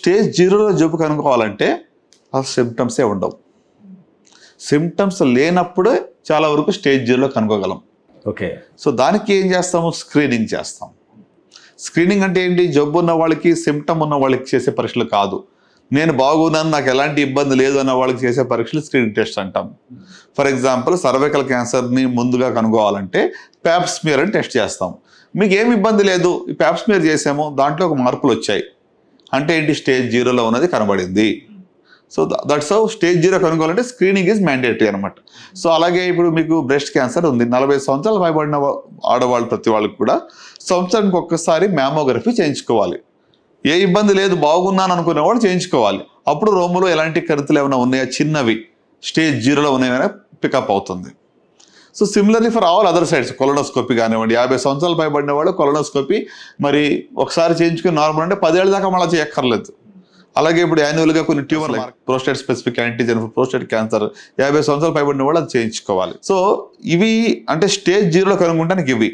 Stage 0లో జబ్బు కనుక్కోవాలంటే అసలు సిమ్టమ్సే ఉండవు. సిమ్టమ్స్ లేనప్పుడే చాలా వరకు స్టేజ్ 0లో కనుక్కోగలం. ఓకే. సో దానికి ఏం చేస్తాము? స్క్రీనింగ్ చేస్తాం. స్క్రీనింగ్ అంటే ఏంటి? జబ్బు ఉన్న వాళ్ళకి, సిమ్టమ్ ఉన్న వాళ్ళకి చేసే పరీక్షలు కాదు. నేను బాగున్నాను, నాకు ఎలాంటి ఇబ్బంది లేదు అన్న వాళ్ళకి చేసే పరీక్షలు స్క్రీనింగ్ టెస్ట్ అంటాం. ఫర్ ఎగ్జాంపుల్ సర్వైకల్ క్యాన్సర్ని ముందుగా కనుక్కోవాలంటే ప్యాప్ స్మియర్ అని టెస్ట్ చేస్తాం. మీకు ఏమి ఇబ్బంది లేదు, ఈ ప్యాప్ స్మియర్ చేసాము, దాంట్లో ఒక మార్పులు వచ్చాయి అంటే ఏంటి? స్టేజ్ 0లో ఉన్నది కనబడింది. సో దట్స్ హౌ స్టేజ్ 0 కనుక్కోవాలంటే స్క్రీనింగ్ ఈజ్ మ్యాండేటరీ అనమాట. సో అలాగే ఇప్పుడు మీకు బ్రెస్ట్ క్యాన్సర్ ఉంది, 40 సంవత్సరాలు పైబడిన ఆడవాళ్ళు ప్రతి వాళ్ళకి కూడా సంవత్సరానికి ఒక్కసారి మ్యామోగ్రఫీ చేయించుకోవాలి. ఏ ఇబ్బంది లేదు, బాగున్నాను అనుకునే వాళ్ళు చేయించుకోవాలి. అప్పుడు రొమ్ములో ఎలాంటి కణితులు ఏమైనా ఉన్నాయా, చిన్నవి స్టేజ్ 0లో ఉన్నాయని పికప్ అవుతుంది. So similarly for all other sides, colonoscopy కానివ్వండి, 50 సంవత్సరాలు పైబడిన వాళ్ళు కొలనోస్కోపీ మరి ఒకసారి చేయించుకుని నార్మల్ అంటే 10 ఏళ్ళ దాకా మళ్ళీ చేయక్కర్లేదు. అలాగే ఇప్పుడు యాన్యువల్గా కొన్ని tumour prostate specific antigen for prostate cancer 50 సంవత్సరాలు పైబడిన వాళ్ళు అది చేయించుకోవాలి. సో ఇవి అంటే స్టేజ్ 0లో కనుక్కుంటానికి ఇవి.